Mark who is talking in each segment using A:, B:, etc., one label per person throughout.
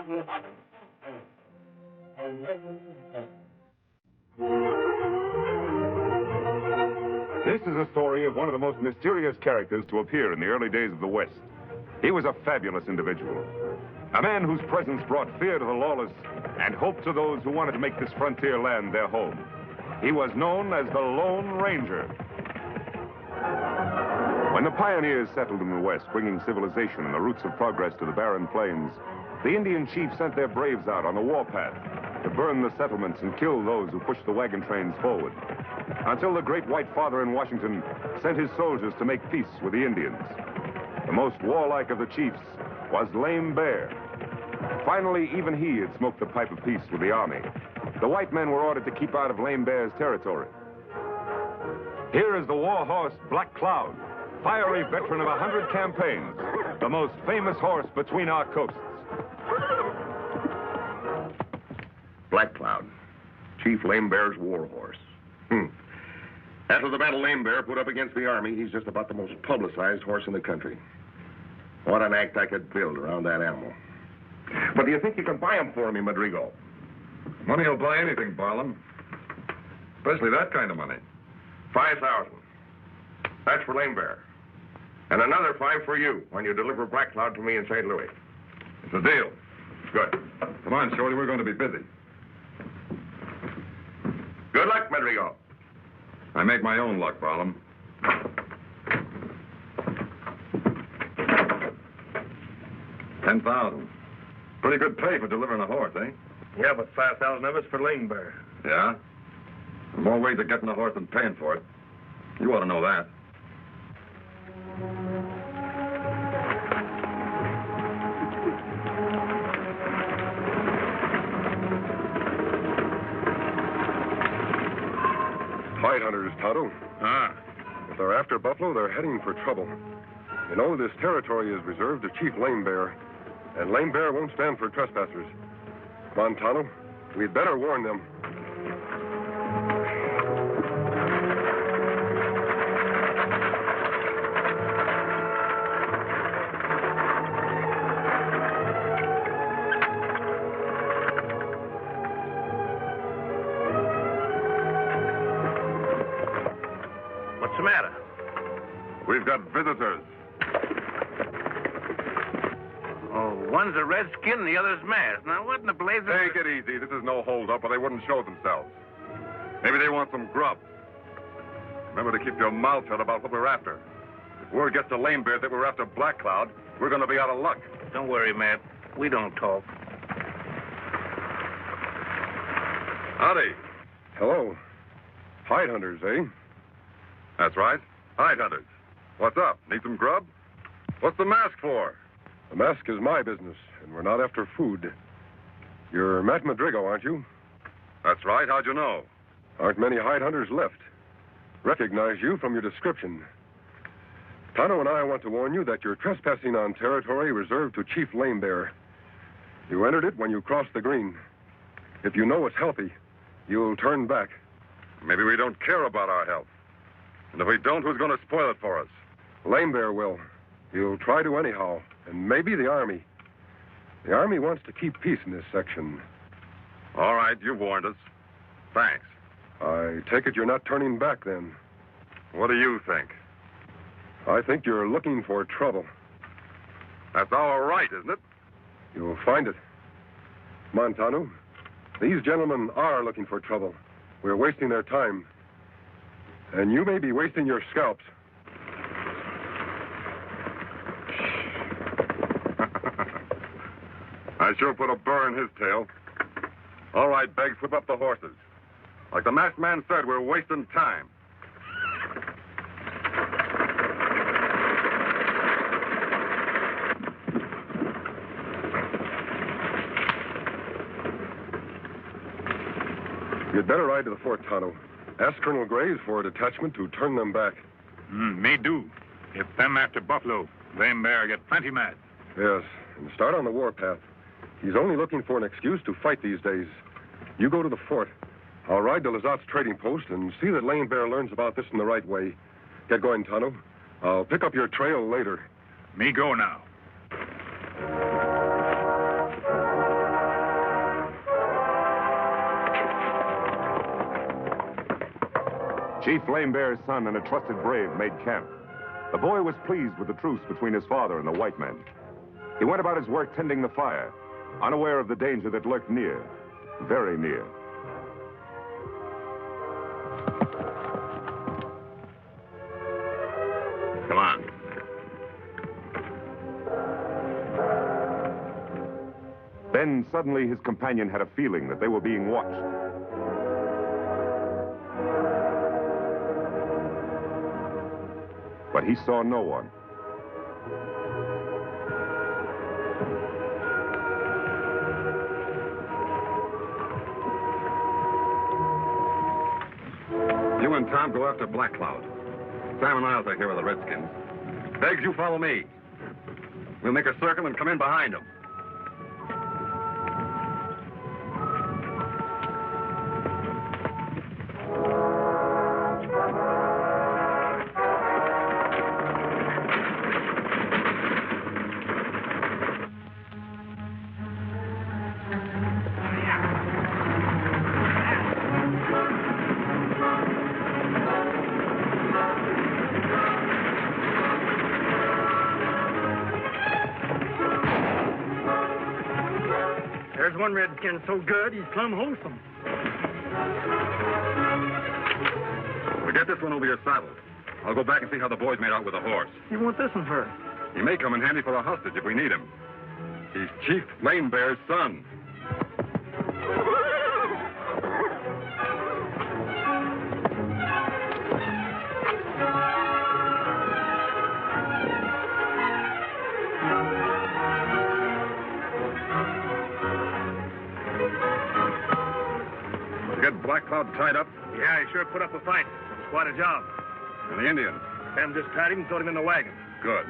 A: This is a story of one of the most mysterious characters to appear in the early days of the West. He was a fabulous individual, a man whose presence brought fear to the lawless and hope to those who wanted to make this frontier land their home. He was known as the Lone Ranger. When the pioneers settled in the West, bringing civilization and the roots of progress to the barren plains, the Indian chiefs sent their braves out on the warpath to burn the settlements and kill those who pushed the wagon trains forward, until the great white father in Washington sent his soldiers to make peace with the Indians. The most warlike of the chiefs was Lame Bear. Finally, even he had smoked the pipe of peace with the army. The white men were ordered to keep out of Lame Bear's territory. Here is the Warhorse Black Cloud, fiery veteran of 100 campaigns, the most famous horse between our coasts.
B: Black Cloud, Chief Lame Bear's Warhorse. After the battle Lame Bear put up against the army, he's just about the most publicized horse in the country. What an act I could build around that animal. But do you think you can buy him for me, Madrigal?
C: Money will buy anything, Barlam. Especially that kind of money.
B: 5,000. That's for Lame Bear. And another 5 for you when you deliver Black Cloud to me in St. Louis.
C: It's a deal.
B: Good.
C: Come on, Shorty, we're going to be busy.
B: Good luck, Madrigal.
C: I make my own luck, Barlam. $10,000. Pretty good pay for delivering a horse, eh?
D: Yeah, but 5,000 of it's for Lame Bear.
C: Yeah? There's more ways of getting a horse than paying for it. You ought to know that.
E: Fight hunters, Tonto. If they're after buffalo, they're heading for trouble. You know, this territory is reserved to Chief Lame Bear, and Lame Bear won't stand for trespassers. Come on, Tonto. We'd better warn them.
D: What's the matter?
C: We've got visitors.
D: Oh, one's a redskin and the other's masked. Now, what in the blazes...
C: Take it easy. This is no hold-up, or they wouldn't show themselves. Maybe they want some grub. Remember to keep your mouth shut about what we're after. If word gets to Lame Bear that we're after Black Cloud, we're going to be out of luck.
D: Don't worry, Matt. We don't talk.
C: Howdy.
E: Hello. Hide hunters, eh?
C: That's right. Hide hunters. What's up? Need some grub? What's the mask for?
E: The mask is my business, and we're not after food. You're Matt Madrigal, aren't you?
C: That's right. How'd you know?
E: Aren't many hide hunters left. Recognize you from your description. Tonto and I want to warn you that you're trespassing on territory reserved to Chief Lame Bear. You entered it when you crossed the green. If you know it's healthy, you'll turn back.
C: Maybe we don't care about our health. And if we don't, who's going to spoil it for us?
E: Lame Bear will. He'll try to anyhow, and maybe the Army. The Army wants to keep peace in this section.
C: All right, you warned us. Thanks.
E: I take it you're not turning back, then.
C: What do you think?
E: I think you're looking for trouble.
C: That's our right, isn't it?
E: You'll find it. Montano, these gentlemen are looking for trouble. We're wasting their time. And you may be wasting your scalps.
C: I sure put a burr in his tail. All right, Beggs, whip up the horses. Like the masked man said, we're wasting time.
E: You'd better ride to the fort, Tonto. Ask Colonel Graves for a detachment to turn them back.
F: Me do. If them after buffalo, Lame Bear get plenty mad.
E: Yes, and start on the warpath. He's only looking for an excuse to fight these days. You go to the fort. I'll ride to Lazat's trading post and see that Lame Bear learns about this in the right way. Get going, Tonto. I'll pick up your trail later.
F: Me go now.
A: Chief Lame Bear's son and a trusted brave made camp. The boy was pleased with the truce between his father and the white men. He went about his work tending the fire, unaware of the danger that lurked near, very near.
B: Come on.
A: Then suddenly his companion had a feeling that they were being watched. But he saw no one.
C: You and Tom go after Black Cloud. Sam and I'll take care of the Redskins. Beggs, you follow me. We'll make a circle and come in behind them.
G: There's one redskin so good, he's plumb wholesome.
C: We'll get this one over your saddle. I'll go back and see how the boys made out with the horse.
G: You want this one for?
C: He may come in handy for a hostage if we need him. He's Chief Lame Bear's son. Get Black Cloud tied up?
D: Yeah, he sure put up a fight. It's quite a job.
C: And the Indian?
D: Sam just tied him and threw him in the wagon.
C: Good.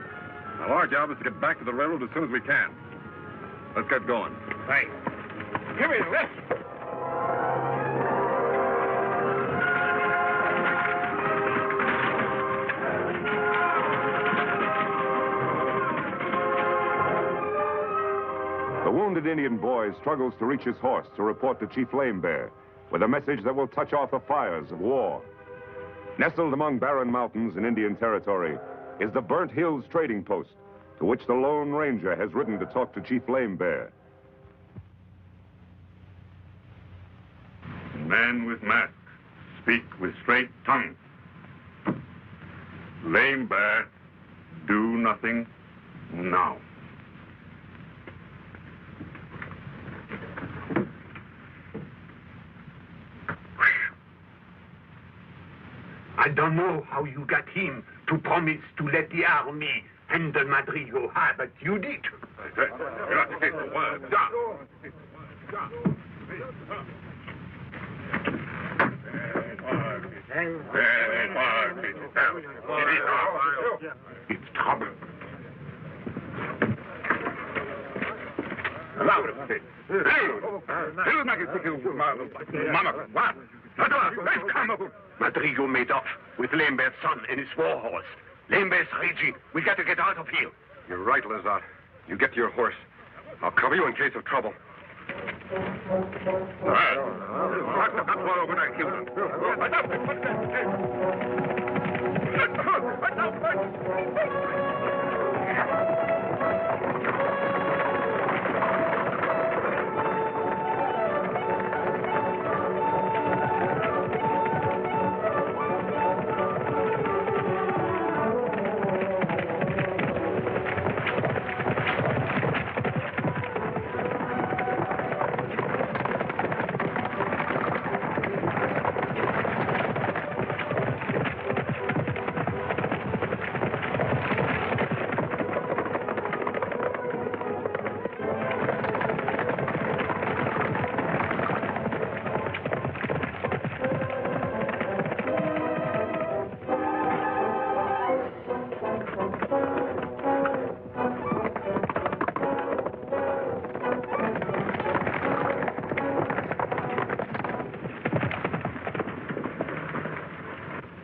C: Now, our job is to get back to the railroad as soon as we can. Let's get going.
D: Thanks. Give me this.
A: The wounded Indian boy struggles to reach his horse to report to Chief Lame Bear with a message that will touch off the fires of war. Nestled among barren mountains in Indian territory is the Burnt Hills trading post, to which the Lone Ranger has ridden to talk to Chief Lame Bear.
F: Man with mask, speak with straight tongue. Lame Bear, do nothing now.
H: I don't know how you got him to promise to let the army handle Madrigo, but you did. It's trouble. Madrigo made off with Lame Bear's son and his Warhorse. Lame Bear's raging. We got to get out of here.
E: You're right, Lazat. You get to your horse. I'll cover you in case of trouble.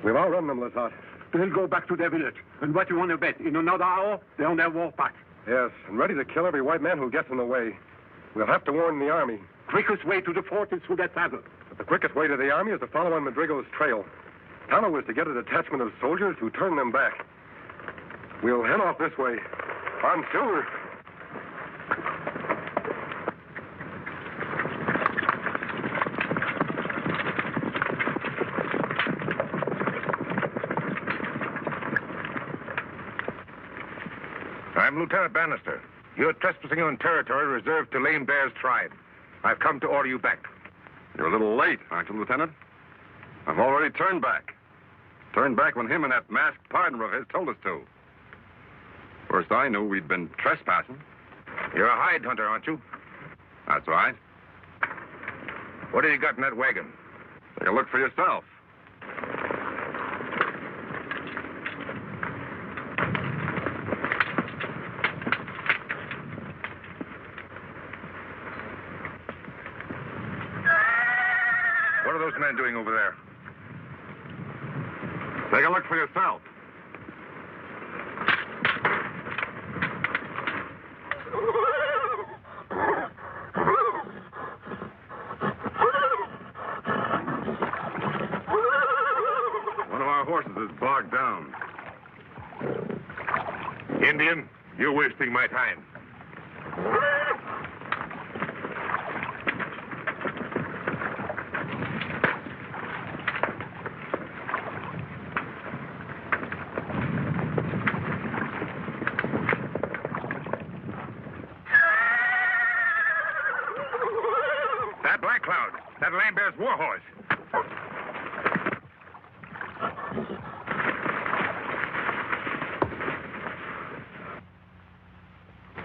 E: We've outrun them, Lazat.
H: They'll go back to their village. And what you want to bet? In another hour, they're on their war path.
E: Yes, and ready to kill every white man who gets in the way. We'll have to warn the army.
H: Quickest way to the fort is through that saddle.
E: But the quickest way to the army is to follow on Madrigo's trail. Tonto is to get a detachment of soldiers to turn them back. We'll head off this way. On Silver.
I: I'm Lieutenant Bannister. You're trespassing on territory reserved to Lame Bear's tribe. I've come to order you back.
C: You're a little late, aren't you, Lieutenant? I've already turned back. Turned back when him and that masked partner of his told us to. First I knew we'd been trespassing.
I: You're a hide hunter, aren't you?
C: That's right.
I: What have you got in that wagon?
C: Take a look for yourself.
I: What are those men doing over there?
C: Take a look for yourself. One of our horses is bogged down.
I: Indian, you're wasting my time. That Black Cloud, that Lame Bear's Warhorse.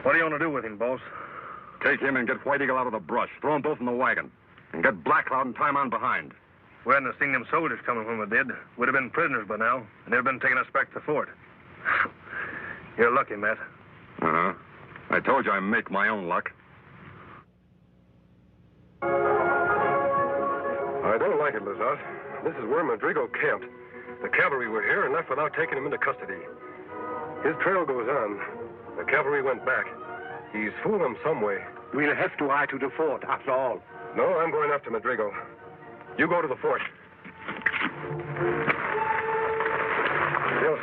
F: What do you want to do with him, boss?
C: Take him and get White Eagle out of the brush. Throw them both in the wagon. And get Black Cloud and tie him on behind.
F: We hadn't seen them soldiers coming when we did. We'd have been prisoners by now, and they'd have been taking us back to the fort. You're lucky, Matt.
C: Uh-huh. I told you I make my own luck.
E: I don't like it, Lazat. This is where Madrigal camped. The cavalry were here and left without taking him into custody. His trail goes on. The cavalry went back. He's fooled them some way.
H: We'll have to ride to the fort, after all.
E: No, I'm going after Madrigal. You go to the fort. Yes.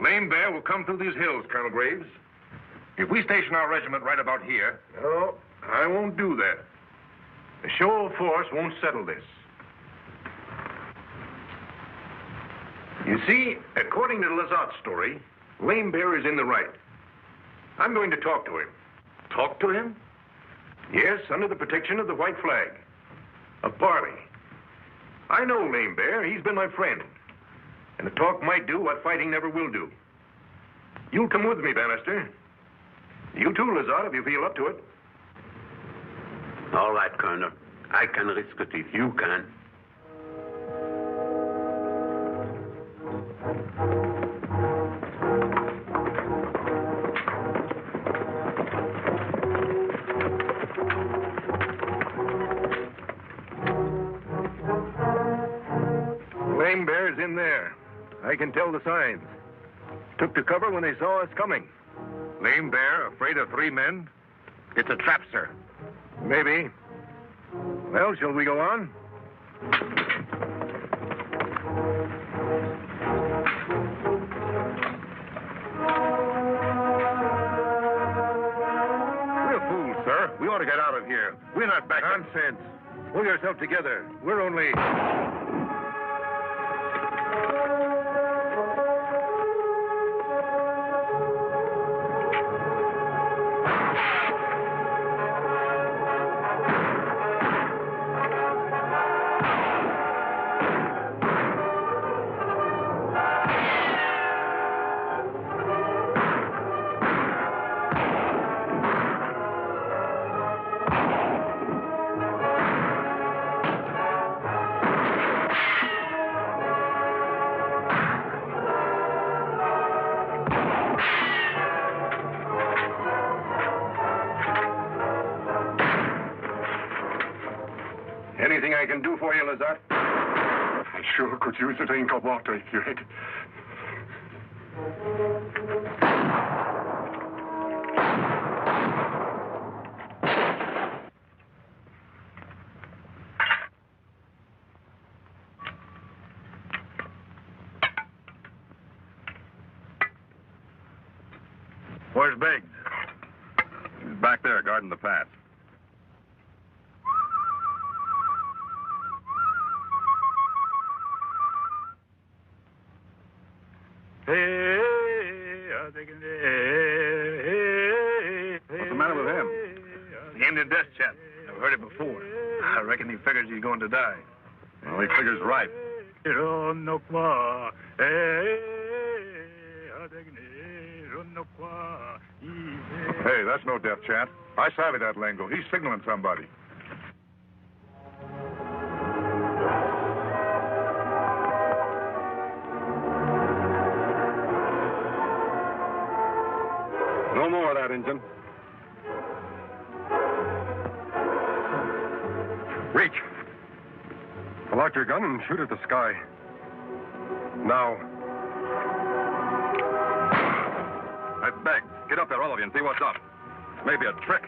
I: Lame Bear will come through these hills, Colonel Graves. If we station our regiment right about here...
F: No, I won't do that. A show of force won't settle this. You see, according to Lazat's story, Lame Bear is in the right. I'm going to talk to him. Talk to him? Yes, under the protection of the white flag. A parley. I know Lame Bear. He's been my friend. And a talk might do what fighting never will do. You'll come with me, Bannister. You too, Lazat, if you feel up to it.
H: All right, Colonel. I can risk it if you can.
F: Lame Bear's in there. I can tell the signs. Took to cover when they saw us coming.
I: Lame Bear, afraid of 3 men? It's a trap, sir.
F: Maybe. Well, shall we go on?
I: We're fools, sir. We ought to get out of here. We're not back...
F: Nonsense. Pull yourself together. We're only... Anything I can do for you, Lazat?
E: I sure could use a drink of water if you had.
C: Where's Biggs? He's back there guarding the pass. What's the matter with him?
D: The Indian death chant. I've heard it before. I reckon he figures he's going to die.
C: Well, he figures right. Hey, that's no death chant. I savvy that lingo. He's signaling somebody.
E: No more of that, Injun. Reach. Pull out your gun and shoot at the sky. Now.
C: I beg. Get up there, all of you, and see what's up. Maybe a trick.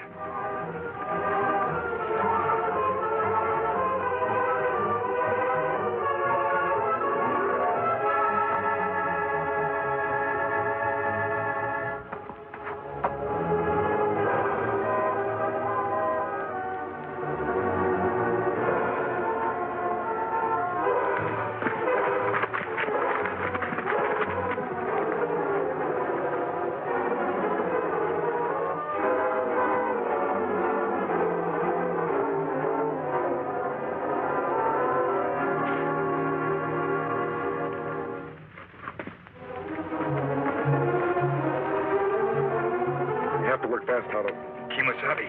E: Fast, Tonto.
D: Kimasabi.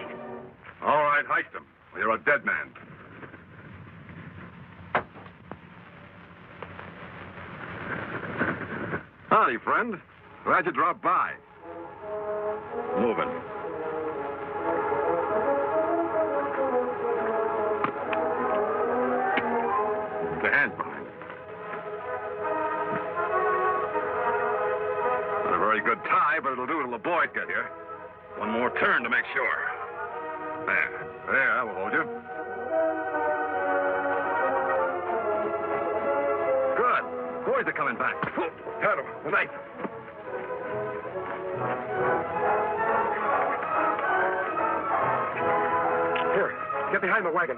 C: All right, heist him. Or you're a dead man. Howdy, friend. Glad you dropped by. Moving. The hands behind. Not a very good tie, but it'll do till the boys get here. One more turn to make sure. There, I will hold you. Good. Boys are coming back.
E: Tonto, the knife. Here, get behind the wagon.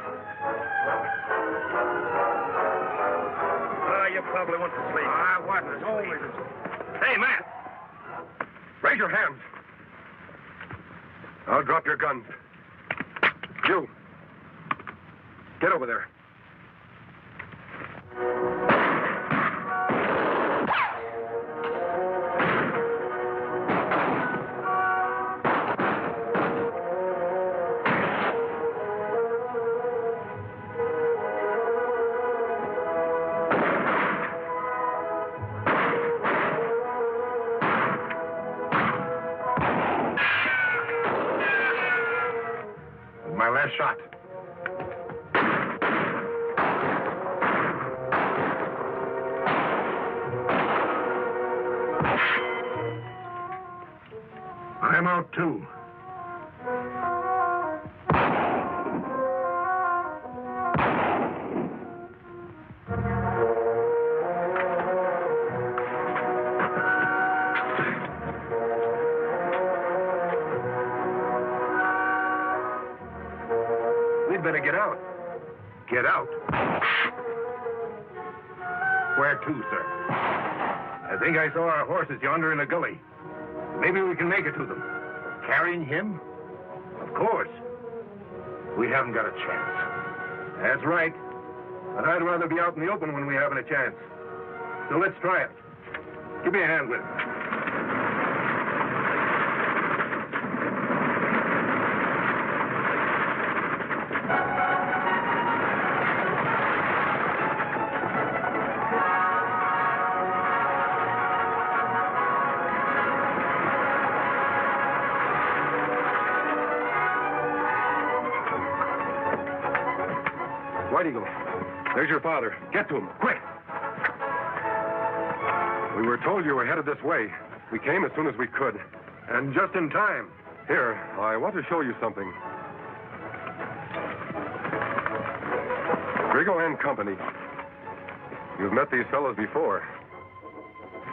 G: You probably went to sleep.
D: I wasn't asleep. Hey, man.
E: Raise your hands. I'll drop your guns. You. Get over there. My last shot.
F: I'm out, too.
E: We'd better get out. Get out?
F: Where to, sir? I think I saw our horses yonder in the gully. Maybe we can make it to them. Carrying him? Of course. We haven't got a chance. That's right. But I'd rather be out in the open when we haven't a chance. So let's try it. Give me a hand with it.
E: White Eagle, there's your father. Get to him, quick. We were told you were headed this way. We came as soon as we could.
F: And just in time.
E: Here, I want to show you something. Grigo and Company. You've met these fellows before.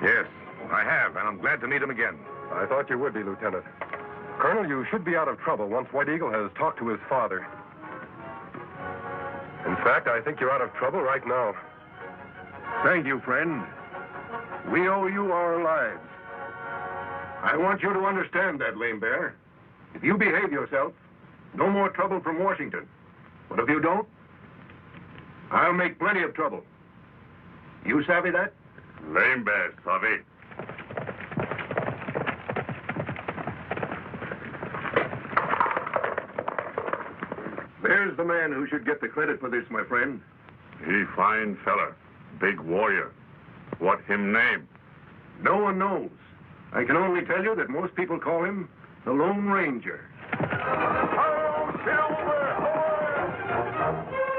C: Yes, I have, and I'm glad to meet him again.
E: I thought you would be, Lieutenant. Colonel, you should be out of trouble once White Eagle has talked to his father. In fact, I think you're out of trouble right now.
F: Thank you, friend. We owe you our lives. I want you to understand that, Lame Bear. If you behave yourself, no more trouble from Washington. But if you don't, I'll make plenty of trouble. You savvy that?
C: Lame Bear, savvy.
F: There's the man who should get the credit for this, my friend.
C: He fine fella. Big warrior. What him name?
F: No one knows. I can only tell you that most people call him the Lone Ranger.
C: Oh, Silver Horse!